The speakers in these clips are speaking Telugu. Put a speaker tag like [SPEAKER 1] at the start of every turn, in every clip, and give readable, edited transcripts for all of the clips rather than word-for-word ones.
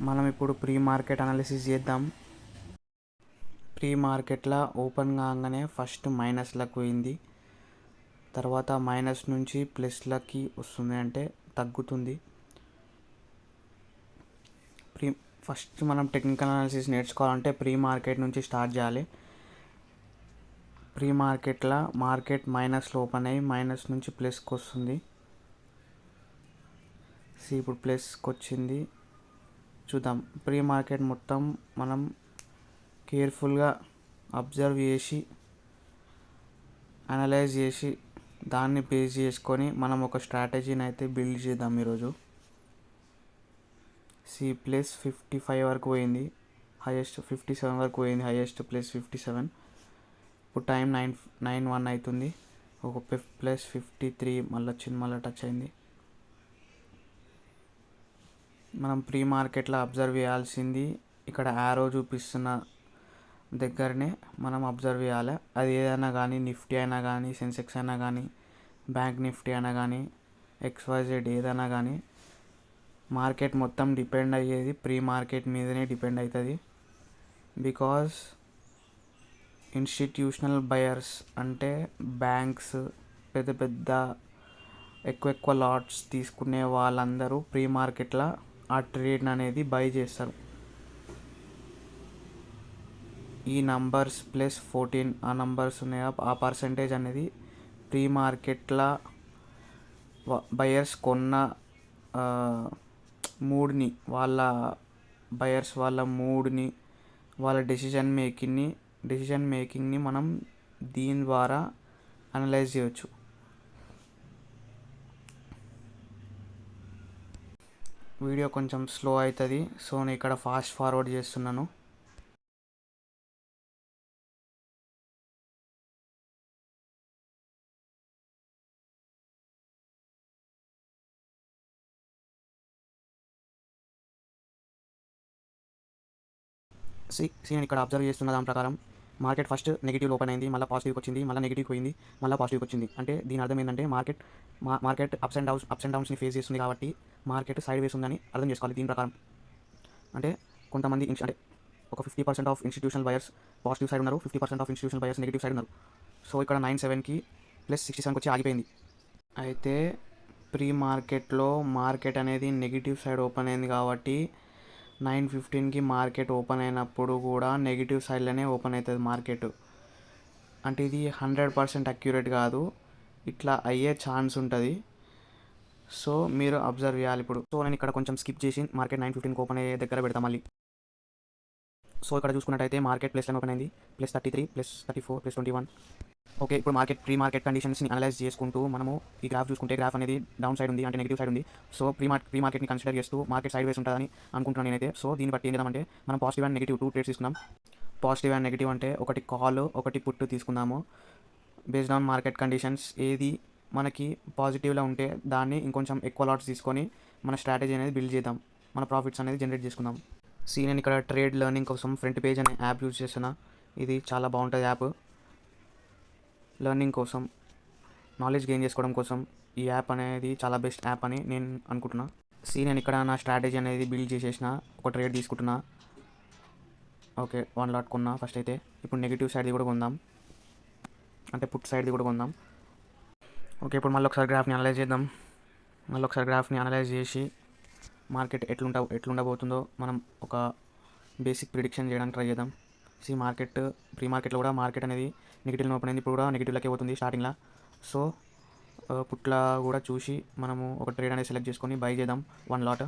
[SPEAKER 1] మనం ఇప్పుడు ప్రీ మార్కెట్ అనాలిసిస్ చేద్దాం. ప్రీ మార్కెట్లో ఓపెన్ కాగానే ఫస్ట్ మైనస్లకు పోయింది, తర్వాత మైనస్ నుంచి ప్లస్లకి వస్తుంది, అంటే తగ్గుతుంది. ఫస్ట్ మనం టెక్నికల్ అనాలిసిస్ నేర్చుకోవాలంటే ప్రీ మార్కెట్ నుంచి స్టార్ట్ చేయాలి. ప్రీ మార్కెట్లో మార్కెట్ మైనస్లో ఓపెన్ అయ్యి మైనస్ నుంచి ప్లస్కి వస్తుంది. ఇప్పుడు ప్లస్కి వచ్చింది. చూద్దాం. ప్రీ మార్కెట్ మొత్తం మనం కేర్ఫుల్గా అబ్జర్వ్ చేసి అనలైజ్ చేసి దాన్ని బేస్ చేసుకొని మనం ఒక స్ట్రాటజీని అయితే బిల్డ్ చేద్దాం. ఈరోజు ప్లస్ 55 వరకు పోయింది, హైయెస్ట్ 57 వరకు పోయింది, హైయెస్ట్ ప్లస్ 57. ఇప్పుడు టైం 9:01 అవుతుంది. ఒక ప్లస్ 53 మళ్ళీ వచ్చింది, మళ్ళీ టచ్ అయింది. మనం ప్రీ మార్కెట్లో అబ్జర్వ్ చేయాల్సింది ఇక్కడ యారో చూపిస్తున్న దగ్గరనే మనం అబ్జర్వ్ చేయాలి. అది ఏదైనా కానీ, నిఫ్టీ అయినా కానీ, సెన్సెక్స్ అయినా కానీ, బ్యాంక్ నిఫ్టీ అయినా కానీ, XYZ ఏదైనా కానీ మార్కెట్ మొత్తం డిపెండ్ అయ్యేది ప్రీ మార్కెట్ మీదనే డిపెండ్ అవుతుంది. బికాజ్ ఇన్స్టిట్యూషనల్ బయర్స్ అంటే బ్యాంక్స్, పెద్ద పెద్ద ఎక్కువ లాట్స్ తీసుకునే వాళ్ళందరూ ప్రీ మార్కెట్లో ఆ ట్రేడ్ అనేది బై చేస్తారు. ఈ నంబర్స్ ప్లస్ 14 ఆ నంబర్స్ ఉన్నాయో ఆ పర్సంటేజ్ అనేది ప్రీ మార్కెట్లో బయర్స్ కొన్న మూడ్ని, వాళ్ళ బయర్స్ వాళ్ళ మూడ్ని, వాళ్ళ డెసిషన్ మేకింగ్ని మనం దీని ద్వారా అనలైజ్ చేయవచ్చు. వీడియో కొంచెం స్లో అవుతుంది, సో నేను ఇక్కడ ఫాస్ట్ ఫార్వర్డ్ చేస్తున్నాను. నేను ఇక్కడ అబ్జర్వ్ చేస్తున్న దాని ప్రకారం మార్కెట్ ఫస్ట్ నెగిటివ్ ఓపెన్ అయింది, మళ్ళీ పాజిటివ్కి వచ్చింది, మళ్ళీ నెగిటివ్కి పోయింది, మళ్ళీ పాజిటివ్కి వచ్చింది. అంటే దీని అర్థం ఏంటంటే మార్కెట్ అప్స్ అండ్ డౌన్స్ని ఫేస్ చేస్తుంది, కాబట్టి మార్కెట్ సైడ్ వేస్ ఉందని అర్థం చేసుకోవాలి. దీని ప్రకారం అంటే కొంతమంది అంటే ఒక 50% of institutional buyers positive side ఉన్నారు, 50% of institutional buyers negative side ఉన్నారు. సో ఇక్కడ 97కి ప్లస్ 67కి వచ్చి ఆగిపోయింది. అయితే ప్రీ మార్కెట్లో మార్కెట్ అనేది నెగిటివ్ సైడ్ ఓపెన్ అయింది కాబట్టి 9:15కి మార్కెట్ ఓపెన్ అయినప్పుడు కూడా నెగిటివ్ సైడ్లోనే ఓపెన్ అవుతుంది మార్కెట్. అంటే ఇది 100% అక్యురేట్ కాదు, ఇట్లా అయ్యే ఛాన్స్ ఉంటుంది. సో మీరు అబ్జర్వ్ చేయాలి ఇప్పుడు. సో నేను ఇక్కడ కొంచెం స్కిప్ చేసి మార్కెట్ 9:15కి ఓపెన్ అయ్యే దగ్గర పెడతాం మళ్ళీ. సో ఇక్కడ చూసుకున్నట్టయితే మార్కెట్ ప్లస్లో ఓపెన్ అయింది, ప్లస్ 33, ప్లస్ 34, ప్లస్ 21. ఓకే, ఇప్పుడు ప్రీ మార్కెట్ కండిషన్స్ని అనలైజ్ చేసుకుంటూ మనము ఈ గ్రాఫ్ చూసుకుంటే గ్రాఫ్ అనేది డౌన్ సైడ్ ఉంది, అంటే నెగిటివ్ సైడ్ ఉంది. సో ప్రీ మార్కెట్ని కన్సిడర్ చేస్తూ మార్కెట్ సైడ్ వేస్ ఉంటుందని అనుకుంటున్నాను నేనైతే. సో దీన్ని బట్టి ఏం చేద్దామంటే మనం పాజిటివ్ అండ్ నెగిటివ్ 2 ట్రేడ్స్ తీసుకుందాం. పాజిటివ్ అండ్ నెగిటివ్ అంటే ఒకటి కాల్, ఒకటి పుట్ తీసుకుందాము. బేస్డ్ ఆన్ మార్కెట్ కండిషన్స్ ఏది మనకి పాజిటివ్లో ఉంటే దాన్ని ఇంకొంచెం ఎక్కువ లాట్స్ తీసుకొని మన స్ట్రాటజీ అనేది బిల్డ్ చేద్దాం, మన ప్రాఫిట్స్ అనేది జనరేట్ చేసుకుందాం. నేను ఇక్కడ ట్రేడ్ లెర్నింగ్ కోసం ఫ్రంట్ పేజ్ అనే యాప్ యూజ్ చేస్తున్నా. ఇది చాలా బాగుంటుంది యాప్. లెర్నింగ్ కోసం, నాలెడ్జ్ గెయిన్ చేసుకోవడం కోసం ఈ యాప్ అనేది చాలా బెస్ట్ యాప్ అని నేను అనుకుంటున్నా. నేను ఇక్కడ నా స్ట్రాటజీ అనేది బిల్డ్ చేసేసిన, ఒక ట్రేడ్ తీసుకుంటున్నా. ఓకే, 1 లాట్ కొన్నా ఫస్ట్. అయితే ఇప్పుడు నెగిటివ్ సైడ్ది కూడా కొందాం, అంటే పుట్ సైడ్ది కూడా కొందాం. ఓకే, ఇప్పుడు మళ్ళీ ఒకసారి గ్రాఫ్ని అనలైజ్ చేసి మార్కెట్ ఎట్లుండబోతుందో మనం ఒక బేసిక్ ప్రిడిక్షన్ చేయడానికి ట్రై చేద్దాం. ప్రీ మార్కెట్లో కూడా మార్కెట్ అనేది నెగిటివ్లో ఓపెన్ అయింది, ఇప్పుడు కూడా నెగిటివ్లోకి పోతుంది స్టార్టింగ్లో. సో పుట్లా కూడా చూసి మనము ఒక ట్రేడ్ అనేది సెలెక్ట్ చేసుకొని బై చేద్దాం 1 లాట్.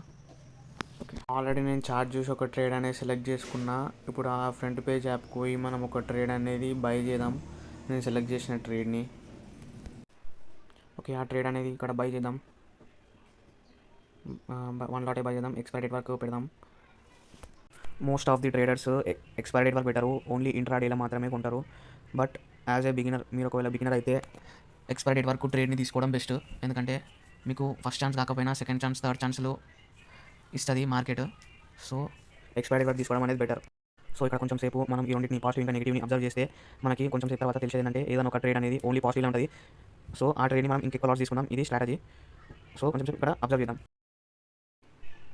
[SPEAKER 1] ఓకే, ఆల్రెడీ నేను చార్ట్ చూసి ఒక ట్రేడ్ అనేది సెలెక్ట్ చేసుకున్నా. ఇప్పుడు ఆ ఫ్రంట్ పేజ్ యాప్కి పోయి మనం ఒక ట్రేడ్ అనేది బై చేద్దాం, నేను సెలెక్ట్ చేసిన ట్రేడ్ని. ఓకే, ఆ ట్రేడ్ అనేది ఇక్కడ బై చేద్దాం, 1 లాటే బై చేద్దాం. ఎక్స్పైరీ డేట్ వరకు పెడదాం. Most of the traders expiry date వరకు పెట్టరు, ఓన్లీ ఇంట్రాడేలో మాత్రమే కొంటారు. బట్ యాజ్ ఏ బిగినర్, మీరు ఒకవేళ బిగినర్ అయితే ఎక్స్పైరీ డేట్ వరకు ట్రేడ్ని తీసుకోవడం బెస్ట్. ఎందుకంటే మీకు ఫస్ట్ ఛాన్స్ కాకపోయినా సెకండ్ ఛాన్స్, థర్డ్ ఛాన్స్లో ఇస్తుంది మార్కెట్. సో ఎక్స్పైరీ డేట్ వరకు తీసుకోవడం అనేది బెటర్. సో ఇక్కడ కొంచెం సేపు మనం ఈ రెండింటిని, పాజిటివ్ ఇంకా నెగిటివ్ని అబ్జర్వ్ చేస్తే మనకి కొంచెం సేపు తర్వాత తెలిసేది ఏంటంటే ఏదైనా ఒక ట్రేడ్ అనేది ఓన్లీ పాజిటివ్లో ఉంటుంది. సో ఆ ట్రేడ్ని మనం ఇంకెక్కువ లాస్ తీసుకుందాం, ఇది స్ట్రాటజీ. సో కొంచెం సేపు ఇక్కడ అబ్జర్వ్ చేద్దాం.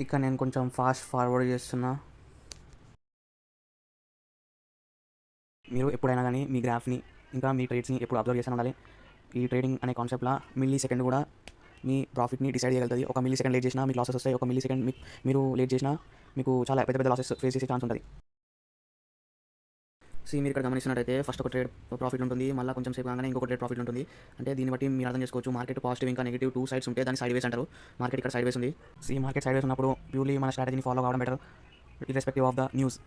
[SPEAKER 1] ఇక్కడ నేను కొంచెం ఫాస్ట్ ఫార్వర్డ్ చేస్తున్నా. మీరు ఎప్పుడైనా కానీ మీ గ్రాఫ్ని ఇంకా మీ ట్రేడ్స్ని ఎప్పుడు అబ్జర్వ్ చేస్తూనే ఉండాలి. ఈ ట్రేడింగ్ అనే కాన్సెప్ట్లో మిల్లీ సెకండ్ కూడా మీ ప్రాఫిట్ని డిసైడ్ చేయగలుగుతుంది. ఒక మిల్లీ సెకండ్ లేట్ చేసినా మీకు లాసెస్ వస్తాయి. ఒక మిల్లీ సెకండ్ మీరు లేట్ చేసినా మీకు చాలా పెద్ద పెద్ద లాసెస్ ఫేస్ చేసే ఛాన్స్ ఉంటుంది. మీరు ఇక్కడ గమనిస్తున్నట్టయితే ఫస్ట్ ఒక ట్రేడ్ ప్రాఫిట్ ఉంటుంది, మళ్ళీ కొంచెం సేపు కాగానే ఇంకొక ట్రేడ్ ప్రాఫిట్ ఉంటుంది. అంటే దీన్ని బట్టి మీరు అర్థం చేసుకోవచ్చు మార్కెట్ పాజిటివ్ ఇంకా నెగిటివ్ టూ సైడ్స్ ఉంటే దాన్ని సైడ్ వేస్ అంటారు. మార్కెట్ ఇక్కడ సైడ్ వేస్ ఉంది. మార్కెట్ సైడ్ వేస్ ఉన్నప్పుడు ప్యూర్లీ మన స్ట్రాటజీని ఫాలో కావడం better irrespective of the news.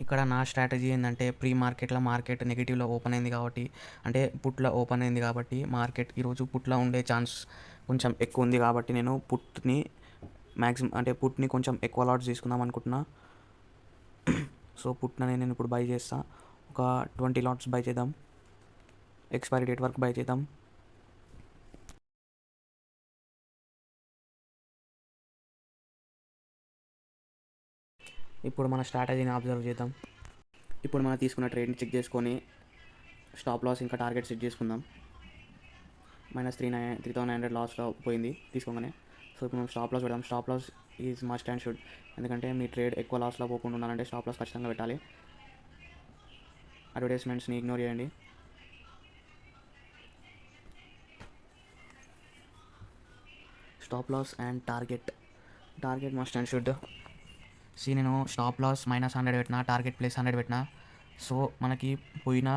[SPEAKER 1] ఇక్కడ నా స్ట్రాటజీ ఏంటంటే ప్రీ మార్కెట్లో మార్కెట్ నెగిటివ్లో ఓపెన్ అయింది కాబట్టి, అంటే పుట్లో ఓపెన్ అయింది కాబట్టి మార్కెట్ ఈరోజు పుట్లో ఉండే ఛాన్స్ కొంచెం ఎక్కువ ఉంది కాబట్టి నేను పుట్ని మ్యాక్సిమం అంటే పుట్ని కొంచెం ఎక్కువ లాట్స్ తీసుకుందాం అనుకుంటున్నా. సో పుట్ని నేను ఇప్పుడు బై చేస్తా. ఒక 20 లాట్స్ బై చేద్దాం. ఎక్స్పైరీ డేట్ వరకు బై చేద్దాం. ఇప్పుడు మన స్ట్రాటజీని అబ్జర్వ్ చేద్దాం. ఇప్పుడు మనం తీసుకున్న ట్రేడ్ని చెక్ చేసుకొని స్టాప్ లాస్ ఇంకా టార్గెట్ సెట్ చేసుకుందాం. -3900 లాస్లో పోయింది తీసుకోగానే. సో ఇప్పుడు మనం స్టాప్ లాస్ పెడదాం. Stop loss is must and should. ఎందుకంటే మీ ట్రేడ్ ఎక్కువ లాస్లో పోకుండా ఉండాలంటే స్టాప్ లాస్ ఖచ్చితంగా పెట్టాలి. అడ్వర్టైజ్మెంట్స్ని ఇగ్నోర్ చేయండి. Stop loss and target must and should. నేను స్టాప్ లాస్ -100 పెట్టినా, టార్గెట్ +100 పెట్టినా. సో మనకి పోయిన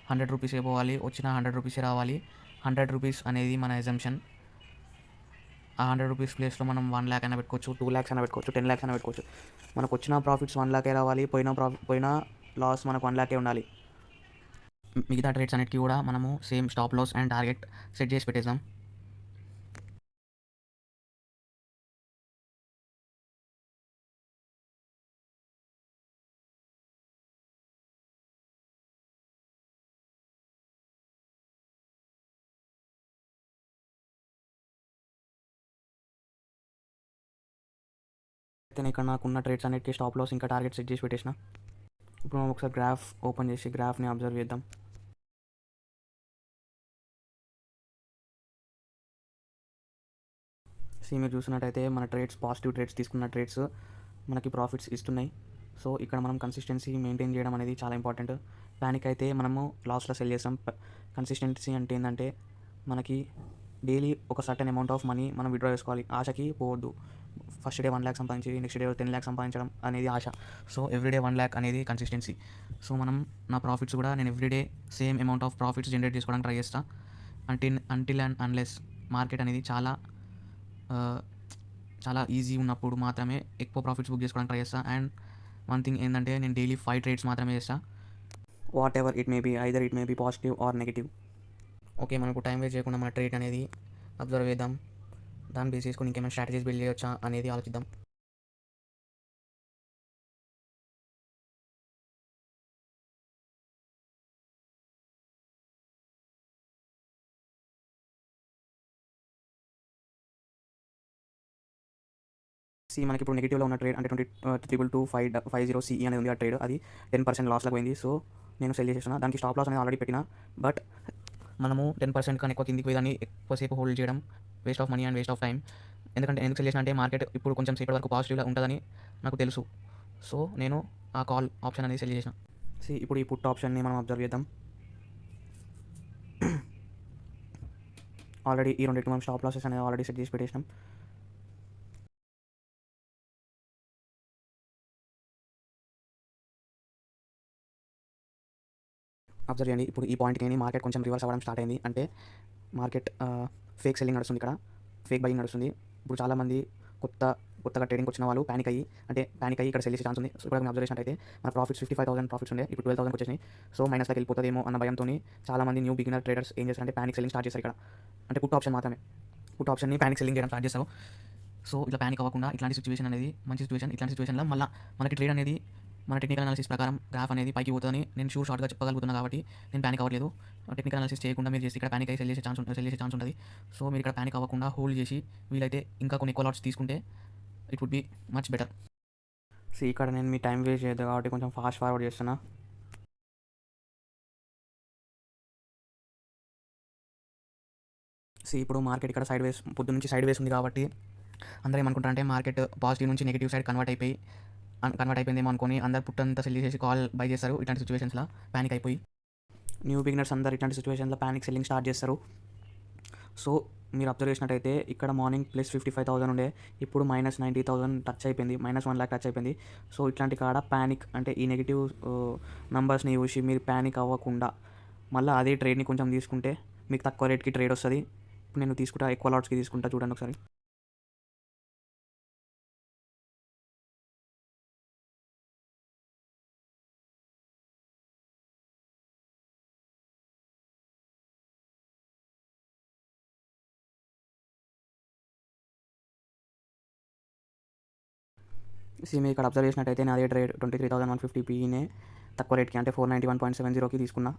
[SPEAKER 1] 100 రూపీసే పోవాలి, వచ్చిన 100 రూపీసే రావాలి. 100 రూపీస్ అనేది మన ఎజంప్షన్. ఆ 100 రూపీస్ ప్లేస్లో మనం 1 lakh అయినా పెట్టుకోవచ్చు, 2 lakhs అయినా పెట్టుకోవచ్చు, 10 lakhs అయినా పెట్టుకోవచ్చు. మనకు వచ్చిన ప్రాఫిట్స్ 1 lakh రావాలి, పోయిన లాస్ మనకు 1 lakh ఉండాలి. మిగతా ట్రేడ్స్ అన్నిటికీ కూడా మనము same stop loss and target set చేసి పెట్టేద్దాం. అయితే ఇక్కడ నాకున్న ట్రేడ్స్ అన్నిటికీ స్టాప్ లాస్ ఇంకా టార్గెట్ సెట్ చేసి పెట్టేసిన. ఇప్పుడు మనం ఒకసారి గ్రాఫ్ ఓపెన్ చేసి గ్రాఫ్ని అబ్జర్వ్ చేద్దాం. మీరు చూసినట్టయితే మన ట్రేడ్స్ పాజిటివ్ ట్రేడ్స్ తీసుకున్న ట్రేడ్స్ మనకి ప్రాఫిట్స్ ఇస్తున్నాయి. సో ఇక్కడ మనం కన్సిస్టెన్సీ మెయింటైన్ చేయడం అనేది చాలా ఇంపార్టెంట్. ప్యానిక్ అయితే మనము లాస్లో సెల్ చేస్తాం. కన్సిస్టెన్సీ అంటే ఏంటంటే మనకి డైలీ ఒక సర్టెన్ అమౌంట్ ఆఫ్ మనీ మనం విత్డ్రా చేసుకోవాలి. ఆశకి పోవద్దు. ఫస్ట్ డే 1 lakh సంపాదించి నెక్స్ట్ డే 10 lakhs సంపాదించడం అనేది ఆశ. సో ఎవ్రీడే 1 lakh అనేది కన్సిస్టెన్సీ. సో మనం నా ప్రాఫిట్స్ కూడా నేను everyday same amount of profits generate చేసుకోవడానికి ట్రై చేస్తాను. అంటిల్ అండ్ అన్లెస్ మార్కెట్ అనేది చాలా ఈజీ ఉన్నప్పుడు మాత్రమే ఎక్కువ ప్రాఫిట్స్ బుక్ చేసుకోవడానికి ట్రై చేస్తాను. అండ్ వన్ థింగ్ ఏంటంటే నేను డైలీ 5 ట్రేడ్స్ మాత్రమే చేస్తాను. Whatever it may be, either it may be positive or negative. Okay, మనకు టైం వేస్ట్ చేయకుండా మన ట్రేడ్ అనేది అబ్జర్వ్ చేద్దాం. దాన్ని బేస్ చేసుకొని ఇంకేమైనా స్ట్రాటజీస్ బిల్డ్ చేయొచ్చా అనేది ఆలోచిద్దాం. మనకి ఇప్పుడు నెగిటివ్లో ఉన్న ట్రేడ్ అంటే 22,250 CE అనేది ఉంది. ఆ ట్రేడ్ అది 10% లాస్లో పోయింది. సో నేను సెల్ చేసేస్తున్నా. దానికి స్టాప్ లాస్ అనేది ఆల్రెడీ పెట్టినా. బట్ మనము 10% కన్నా ఎక్కువ కిందికి పోయేదాన్ని ఎక్కువసేపు హోల్డ్ చేయడం waste of money and waste of time. ఎందుకు సెల్ చేసిన అంటే మార్కెట్ ఇప్పుడు కొంచెం సేపటి వరకు పాజిటివ్గా ఉంటుందని నాకు తెలుసు. సో నేను ఆ కాల్ ఆప్షన్ అనేది సెల్ చేసిన. ఇప్పుడు ఈ పుట్ ఆప్షన్ని మనం అబ్జర్వ్ చేద్దాం. ఆల్రెడీ ఈ రెండింటికి మనం స్టాప్ లాసెస్ అనేది ఆల్రెడీ సెట్ చేసి పెట్టేసినాం. అబ్జర్వ్ చేయండి. ఇప్పుడు ఈ పాయింట్కి మార్కెట్ కొంచెం రివర్స్ అవ్వడం స్టార్ట్ అయింది. అంటే మార్కెట్ ఫేక్ సెల్లింగ్ నడుస్తుంది, ఇక్కడ ఫేక్ బయింగ్ నడుస్తుంది. ఇప్పుడు చాలామంది కొత్తగా ట్రేడింగ్కి వచ్చిన వాళ్ళు ప్యానిక్ అయ్యి ఇక్కడ సెల్ చేసే ఛాన్స్ ఉంది. సో ఇప్పుడు మనం అబ్జర్వ్ చేసినట్టయితే మన ప్రాఫిట్స్ 55,000 ప్రాఫిట్స్ ఉండే, ఇప్పుడు 12,000 వచ్చేసినాయి. సో మైనస్లోకి వెళ్ళిపోతుందేమో అన్న భయంతో చాలామంది న్యూ బిగినర్ ట్రేడర్స్ ఏం చేస్తారంటే ప్యానిక్ సెల్లింగ్ స్టార్ట్ చేస్తారు. ఇక్కడ అంటే పుట్ ఆప్షన్ మాత్రమే, పుట్ ఆప్షన్ని ప్యానిక్ సెల్లింగ్ చేయడం స్టార్ట్ చేస్తారు. సో ఇట్లా ప్యానిక్ అవ్వకుండా ఇట్లాంటి సిచ్యువేషన్ అనేది మంచి సిచ్యువేషన్. ఇట్లాంటి సిచ్యువేషన్లో మళ్ళీ మనకి ట్రేడ్ అనేది మన టెక్నికల్ అనాలిసిస్ ప్రకారం గ్రాఫ్ అనేది పైకి పోతుందని నేను షార్ట్గా చెప్పగలుగుతున్నాను కాబట్టి నేను ప్యానిక్ అవ్వట్లేదు. టెక్నికల్ అనాలిసిస్ చేయకుండా మీరు చేసి ఇక్కడ ప్యానిక్ అయ్యి సెల్ చేసే ఛాన్స్ ఉంటుంది. సో మీరు ఇక్కడ ప్యానిక్ అవ్వకుండా హోల్డ్ చేసి వీలైతే ఇంకా కొన్ని ఎక్కువ లాట్స్ తీసుకుంటే it would be much better. ఇక్కడ నేను మీ టైం వేస్ట్ చేయదు కాబట్టి కొంచెం ఫాస్ట్ ఫార్వర్డ్ చేస్తున్నా. ఇప్పుడు మార్కెట్ ఇక్కడ సైడ్ వేస్ పొద్దు నుంచి సైడ్ వేస్ ఉంది కాబట్టి అందరూ ఏమనుకుంటారంటే మార్కెట్ పాజిటివ్ నుంచి నెగిటివ్ సైడ్ కన్వర్ట్ అయిపోయిందేమో అనుకోని అందరూ పుట్టంతా సెల్ చేసేసి కాల్ బై చేస్తారు. ఇట్లాంటి సిచ్యువేషన్స్లో ప్యానిక్ అయిపోయి న్యూ బిగినర్స్ అందరూ ఇట్లాంటి సిచ్యువేషన్లో ప్యానిక్ సెల్లింగ్ స్టార్ట్ చేస్తారు. సో మీరు అబ్జర్వ్ చేసినట్టయితే ఇక్కడ మార్నింగ్ +55,000 ఉండే, ఇప్పుడు -90,000 టచ్ అయిపోయింది, -1,00,000 టచ్ అయిపోయింది. సో ఇట్లాంటి కాడ ప్యానిక్ అంటే ఈ నెగిటివ్ నంబర్స్ని చూసి మీరు ప్యానిక్ అవ్వకుండా మళ్ళీ అదే ట్రేడ్ని కొంచెం తీసుకుంటే మీకు తక్కువ రేట్కి ట్రేడ్ వస్తుంది. ఇప్పుడు నేను తీసుకుంటా, ఎక్కువ లాట్స్కి తీసుకుంటా, చూడండి ఒకసారి. మీరు ఇక్కడ అబ్జర్వ్ చేసినట్టయితే నేను అదే ట్రేడ్ 23,150 పీనే తక్కువ రేట్కి అంటే 491.70కి తీసుకున్నా.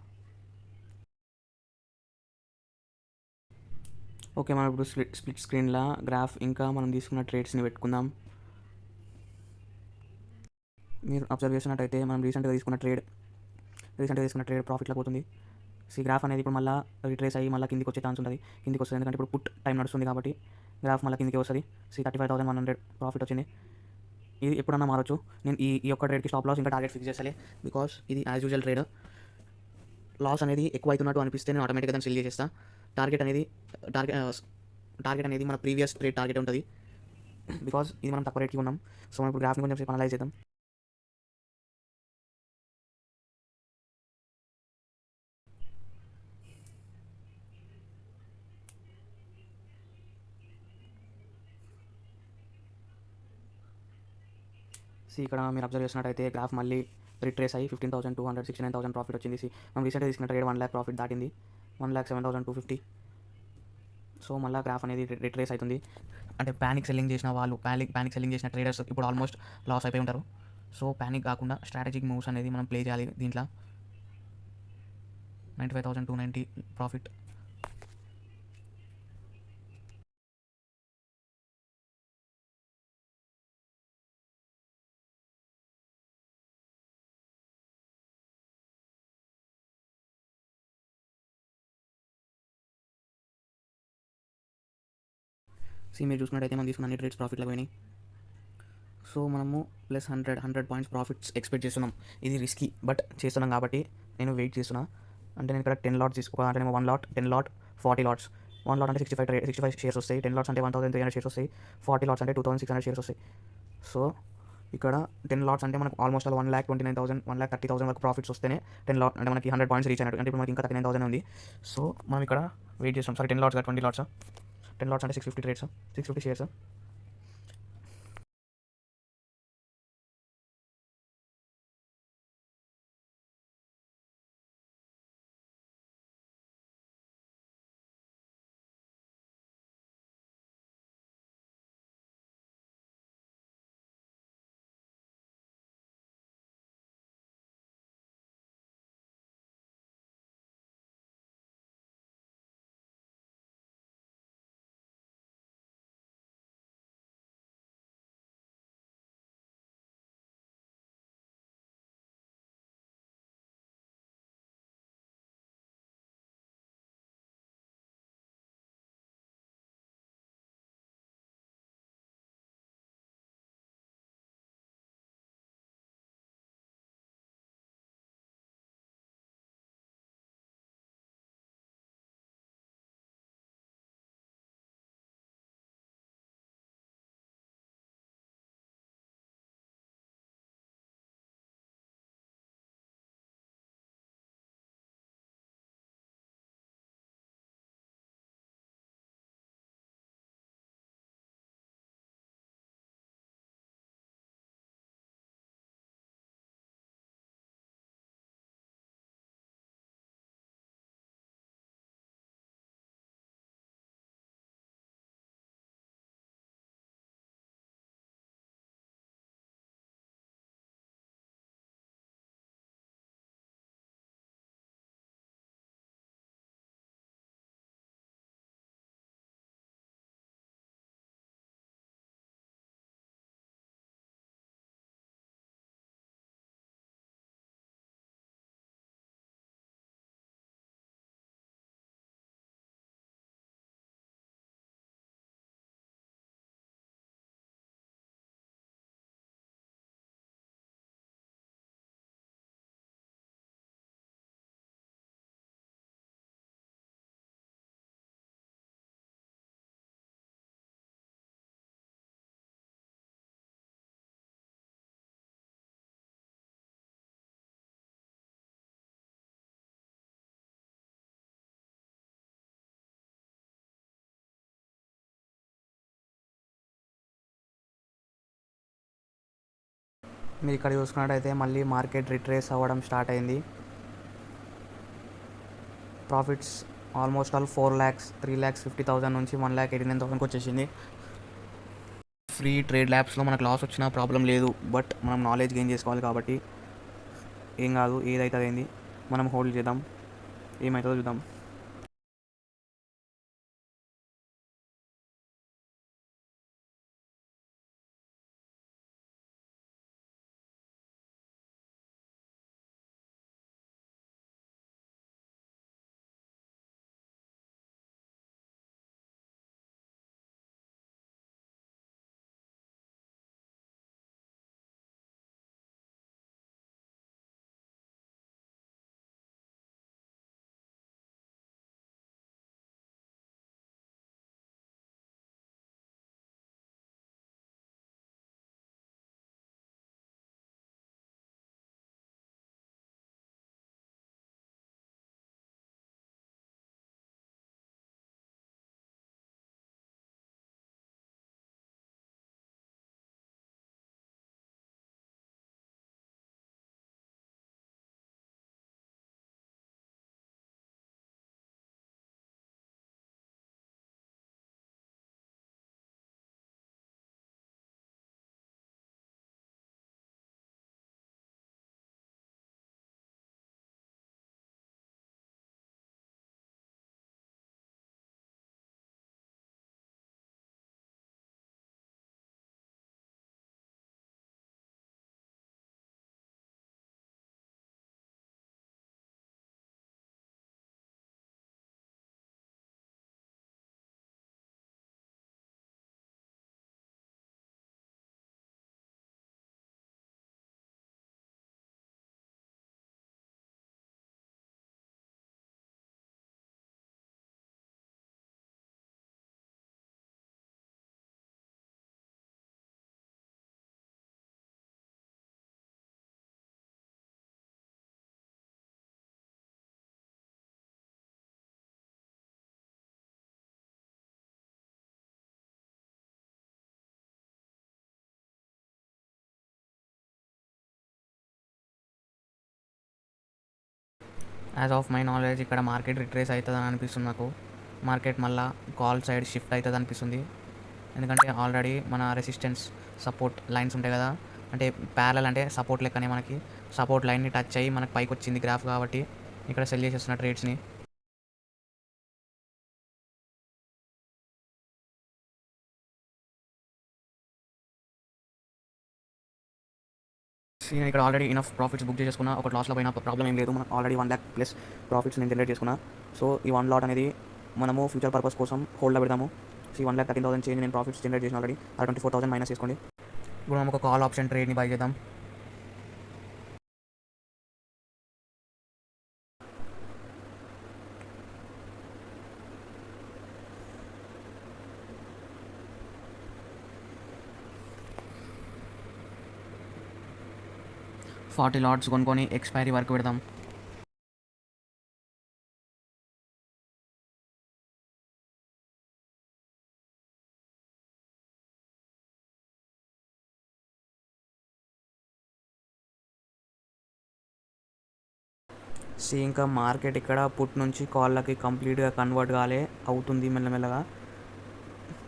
[SPEAKER 1] ఓకే, మనం ఇప్పుడు స్ప్లిట్ స్క్రీన్లో గ్రాఫ్ ఇంకా మనం తీసుకున్న ట్రేడ్స్ని పెట్టుకుందాం. మీరు అబ్జర్వ్ చేసినట్టయితే మనం రీసెంట్గా తీసుకున్న ట్రేడ్ ప్రాఫిట్లో పోతుంది. గ్రాఫ్ అనేది ఇప్పుడు మళ్ళీ రిట్రేస్ అయ్యి మళ్ళీ కిందికి వచ్చే ఛాన్స్ ఉంటుంది. కిందికి వస్తుంది ఎందుకంటే ఇప్పుడు పుట్ టైం నడుస్తుంది కాబట్టి గ్రాఫ్ మళ్ళీ కిందికి వస్తుంది. 35,100 ప్రాఫిట్ వచ్చింది. ఇది ఎప్పుడన్నా మారచ్చు. నేను ఈ ఒక్క ట్రేడ్కి స్టాప్ లాస్ ఇంకా టార్గెట్ ఫిక్స్ చేస్తలే, బికాస్ ఇది యాజ్ యూజువల్ ట్రేడ్. లాస్ అనేది ఎక్కువ అవుతున్నట్టు అనిపిస్తే నేను ఆటోమేటిక్గా దాన్ని సెల్ చేసేస్తాను. టార్గెట్ అనేది టార్గెట్ అనేది మన ప్రీవియస్ ట్రేడ్ టార్గెట్ ఉంటుంది, బికాస్ ఇది మనం తక్కువ రేట్కి ఉన్నాం. సో మనం ఇప్పుడు గ్రాఫ్ని కొంచెం సేపు అనలైజ్ చేద్దాం. ఇక్కడ మీరు అబ్జర్వ్ చేసినట్టయితే గ్రాఫ్ మళ్ళీ రిట్రేస్ అయ్యి 15,200 69,000 ప్రాఫిట్ వచ్చింది. మనం రీసెంట్గా తీసుకున్న ట్రేడ్ 1,00,000 ప్రాఫిట్ దాటింది, 1,07,250. సో మళ్ళీ గ్రాఫ్ అనేది రిట్రేస్ అవుతుంది. అంటే ప్యానిక్ సెల్లింగ్ చేసిన వాళ్ళు, ప్యానిక్ సెల్లింగ్ చేసిన ట్రేడర్స్ ఇప్పుడు ఆల్మోస్ట్ లాస్ అయిపోయి ఉంటారు. సో ప్యానిక్ కాకుండా స్ట్రాటజిక్ మూవ్స్ అనేది మనం ప్లే చేయాలి. దీంట్లో 95,290 ప్రాఫిట్. మీరు చూసుకున్నట్టయితే మనం తీసుకున్న అన్ని ట్రేడ్స్ ప్రాఫిట్లో పోయినాయి. సో మనము +100 పాయింట్స్ ప్రాఫిట్స్ ఎక్స్పెక్ట్ చేస్తున్నాం. ఇది రిస్కీ బట్ చేస్తున్నాం కాబట్టి నేను వెయిట్ చేస్తున్నా. అంటే నేను ఇక్కడ 10 లాట్స్ తీసుకో అంటే నేను 1 లాట్, 10 లాట్, 40 లాట్స్. 1 లాట్ అంటే 65 షేర్స్ వస్తాయి. 10 లాట్స్ అంటే 1,300 షేర్స్ వస్తాయి. 40 లాట్స్ అంటే 2,600 షేర్స్ వస్తాయి. సో ఇక్కడ 10 లాట్స్ అంటే మనకు ఆల్మోస్ట్ 1,29,000 1,30,000 వరకు ప్రాఫిట్స్ వస్తేనే 10 లాట్ అంటే మనకి 100 పాయింట్స్ రీచ్ అయినట్టు. అంటే ఇప్పుడు మనకి ఇంకా 39,000 ఉంది. సో మనం ఇక్కడ వెయిట్ చేస్తాం. Sorry 10 LADS 20 LADS. 10 లాట్స్ అంటే 650 ట్రేడ్స్, 650 షేర్స్. మీరు ఇక్కడ చూసుకున్నట్టయితే మళ్ళీ మార్కెట్ రిట్రేస్ అవ్వడం స్టార్ట్ అయింది. ప్రాఫిట్స్ ఆల్మోస్ట్ ఆల్ 4 lakhs 3,50,000 నుంచి 1,89,000కి వచ్చేసింది. ఫ్రీ ట్రేడ్ ల్యాబ్స్లో మనకు లాస్ వచ్చినా ప్రాబ్లం లేదు, బట్ మనం నాలెడ్జ్ గెయిన్ చేసుకోవాలి కాబట్టి ఏం కాదు, ఏదైతే అయింది మనం హోల్డ్ చేద్దాం, ఏమవుతుందో చూద్దాం. యాజ్ ఆఫ్ మై నాలెడ్జ్ ఇక్కడ మార్కెట్ రిట్రేస్ అవుతుందని అనిపిస్తుంది నాకు. మార్కెట్ మళ్ళీ కాల్ సైడ్ షిఫ్ట్ అవుతుంది అనిపిస్తుంది, ఎందుకంటే ఆల్రెడీ మన రెసిస్టెన్స్ సపోర్ట్ లైన్స్ ఉంటాయి కదా, అంటే ప్యారల్ అంటే సపోర్ట్ లెక్కనే మనకి సపోర్ట్ లైన్ని టచ్ అయ్యి మనకి పైకి వచ్చింది గ్రాఫ్, కాబట్టి ఇక్కడ సెల్ చేసేస్తున్న ట్రేడ్స్ని. నేను ఇక్కడ ఆల్రెడీ ఇనఫ్ ప్రాఫిట్స్ బుక్ చేసుకున్నా, ఒక లాస్లో పోయిన ప్రాబ్లం ఏం లేదు, మనకు ఆల్రెడీ 1 lakh ప్లస్ ప్రాఫిట్స్ నేను జనరేట్ చేసుకున్నా. సో ఈ 1 lot అనేది మనము ఫ్యూచర్ పర్పస్ కోసం హోల్డ్లో పెడదాము. సో 1,13,000 చేంజ్ నేను ప్రాఫిట్స్ జనరేట్ చేసిన ఆల్రెడీ, ఆ 24,000 మైనస్ చేసుకోండి. ఇప్పుడు మనం ఒక కాల్ ఆప్షన్ ట్రేడ్ని బై చేద్దాం. $40 lots కొనుక్కొని ఎక్స్పైరీ వరకు పెడదాం. ఇంకా మార్కెట్ ఇక్కడ పుట్ నుంచి కాళ్ళకి కంప్లీట్గా కన్వర్ట్ కాలే, అవుతుంది మెల్లమెల్లగా.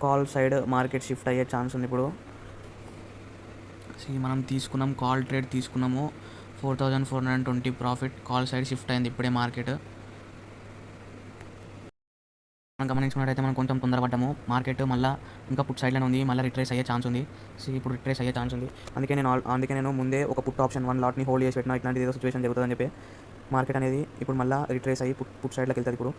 [SPEAKER 1] కాల్ సైడ్ మార్కెట్ షిఫ్ట్ అయ్యే ఛాన్స్ ఉంది ఇప్పుడు. మనం తీసుకున్నాం, కాల్ ట్రేడ్ తీసుకున్నాము, 4,420 ప్రాఫిట్, కాల్ సైడ్ షిఫ్ట్ అయింది ఇప్పుడే మార్కెట్. మనం గమనించుకున్నట్టయితే మనం కొంచెం తొందరపడ్డాము, మార్కెట్ మళ్ళీ ఇంకా పుట్ సైడ్లోనే ఉంది, మళ్ళీ రిట్రేస్ అయ్యే ఛాన్స్ ఉంది. ఇప్పుడు రిట్రేస్ అయ్యే ఛాన్స్ ఉంది, అందుకే నేను ముందే ఒక పుట్ ఆప్షన్ 1 lot హోల్డ్ చేసి పెట్టినా, ఇట్లాంటి ఏదో సిచ్యువేషన్ జరుగుతుందని చెప్పి. మార్కెట్ అనేది ఇప్పుడు మళ్ళీ రిట్రేస్ అయ్యి పుట్ సైడ్లోకి వెళ్తుంది ఇప్పుడు.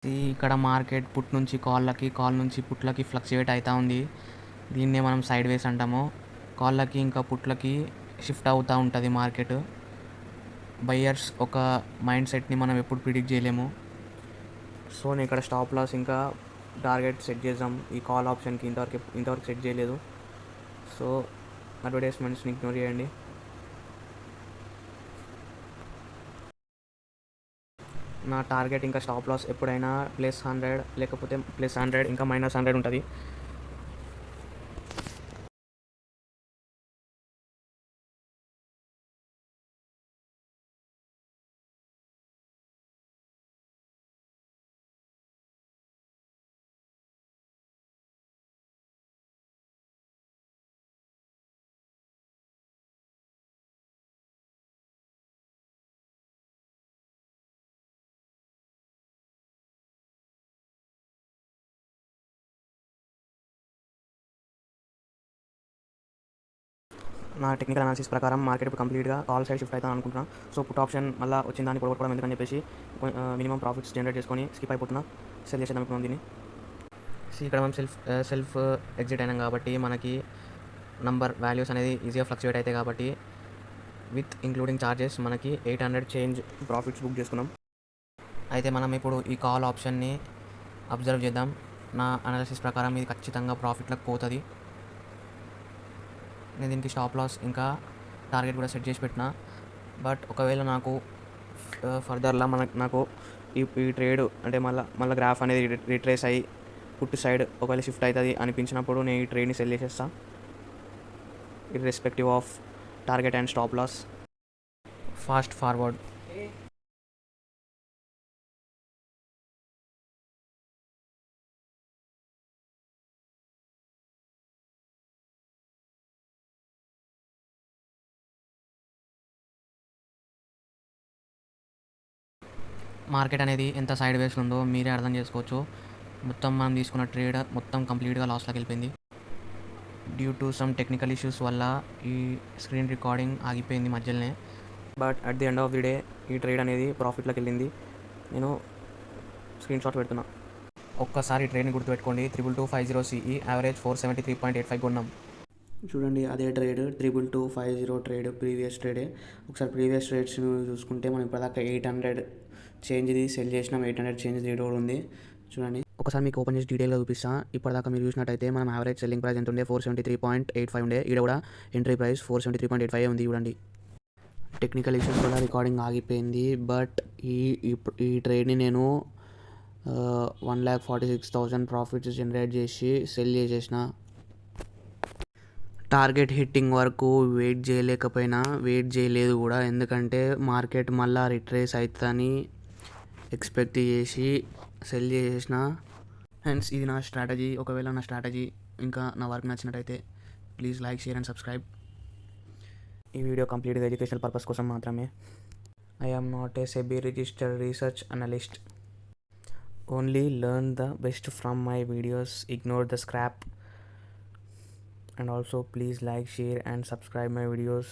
[SPEAKER 1] ఇక్కడ మార్కెట్ పుట్ నుంచి కాళ్ళకి, కాల్ నుంచి పుట్లకి ఫ్లక్చుయేట్ అవుతూ ఉంది. దీన్నే మనం సైడ్ వేస్ అంటాము. కాళ్ళకి ఇంకా పుట్లకి షిఫ్ట్ అవుతూ ఉంటుంది మార్కెట్. బయ్యర్స్ ఒక మైండ్ సెట్ని మనం ఎప్పుడు ప్రిడిక్ట్ చేయలేము. సో నేను ఇక్కడ స్టాప్ లాస్ ఇంకా టార్గెట్ సెట్ చేద్దాం ఈ కాల్ ఆప్షన్కి. ఇంతవరకు సెట్ చేయలేదు. సో అడ్వర్టైజ్మెంట్స్ని ఇగ్నోర్ చేయండి. నా టార్గెట్ ఇంకా స్టాప్ లాస్ ఎప్పుడైనా +100 లేకపోతే +100 ఇంకా -100 ఉంటుంది. నా టెక్నికల్ అనాలిసిస్ ప్రకారం మార్కెట్ ఇప్పుడు కంప్లీట్గా కాల్ సైడ్ షిఫ్ట్ అవుతాను అనుకుంటున్నాను. సో పుట్ ఆప్షన్ మళ్ళీ వచ్చిన దాన్ని పొడగొట్టుకోవడం ఎందుకని చెప్పేసి మినిమం ప్రాఫిట్స్ జనరేట్ చేసుకొని స్కిప్ అయిపోతున్నా. సెల్ చేసేద్దాం అనుకున్నాం దీన్ని. ఇక్కడ మనం సెల్ఫ్ ఎగ్జిట్ అయినాం కాబట్టి మనకి నంబర్ వాల్యూస్ అనేది ఈజీగా ఫ్లక్చుయేట్ అవుతాయి కాబట్టి విత్ ఇంక్లూడింగ్ ఛార్జెస్ మనకి 800 చేంజ్ ప్రాఫిట్స్ బుక్ చేసుకున్నాం. అయితే మనం ఇప్పుడు ఈ కాల్ ఆప్షన్ని అబ్జర్వ్ చేద్దాం. నా అనాలిసిస్ ప్రకారం ఇది ఖచ్చితంగా ప్రాఫిట్లకు పోతుంది. నేను దీనికి స్టాప్ లాస్ ఇంకా టార్గెట్ కూడా సెట్ చేసి పెట్టిన. బట్ ఒకవేళ నాకు ఫర్దర్లా నాకు ఈ ట్రేడ్ అంటే మళ్ళీ గ్రాఫ్ అనేది రిట్రేస్ అయ్యి పుట్టు సైడ్ ఒకవేళ షిఫ్ట్ అవుతుంది అనిపించినప్పుడు నేను ఈ ట్రేడ్ని సెల్ చేసేస్తాను, irrespective of target and stop loss. Fast forward. Market అనేది ఎంత సైడ్ వేస్ ఉందో మీరే అర్థం చేసుకోవచ్చు. మొత్తం మనం తీసుకున్న ట్రేడ్ మొత్తం కంప్లీట్గా లాస్లోకి వెళ్ళిపోయింది. Due to some technical issues వల్ల ఈ స్క్రీన్ రికార్డింగ్ ఆగిపోయింది మధ్యలోనే. But at the end of the day ఈ ట్రేడ్ అనేది ప్రాఫిట్లోకి వెళ్ళింది. నేను స్క్రీన్ షాట్ పెడుతున్నా. ఒక్కసారి ట్రేడ్ని గుర్తుపెట్టుకోండి. 22250 CE యావరేజ్ 473.85 కొన్నాం. చూడండి అదే ట్రేడ్ 22250 ట్రేడ్ ప్రీవియస్ ట్రేడే. ఒకసారి ప్రీవియస్ ట్రేడ్స్ చూసుకుంటే మనం ఇప్పటిదాకా 800 చేంజ్ది సెల్ చేసినాం, 800 చేంజ్ రేట్ కూడా ఉంది. చూడండి ఒకసారి మీకు ఓపెన్ చేసి డీటెయిల్గా చూపిస్తా. ఇప్పటిదాకా మీరు చూసినట్టయితే మనం యావరేజ్ సెల్లింగ్ ప్రైస్ ఎంత ఉండే 473.85 ఉండే. ఇక్కడ కూడా ఎంట్రీ ప్రైస్ 473.85 ఉంది. చూడండి టెక్నికల్ ఇష్యూస్ వల్ల రికార్డింగ్ ఆగిపోయింది. బట్ ఈ ట్రేడ్ని నేను 1,46,000 ప్రాఫిట్స్ జనరేట్ చేసి సెల్ చేసేసిన. టార్గెట్ హిట్టింగ్ వరకు వెయిట్ చేయలేదు కూడా, ఎందుకంటే మార్కెట్ మళ్ళీ రిట్రేస్ అవుతుందని ఎక్స్పెక్ట్ చేసి సెల్ చేసేసిన. హెన్స్ ఇది నా స్ట్రాటజీ. ఒకవేళ నా స్ట్రాటజీ ఇంకా నా వర్క్ నచ్చినట్టయితే please like, share and subscribe. ఈ వీడియో కంప్లీట్గా ఎడ్యుకేషనల్ పర్పస్ కోసం మాత్రమే. I am not a SEBI registered research analyst. Only learn the best from my videos, ignore the scrap. And also please like, share and subscribe my videos.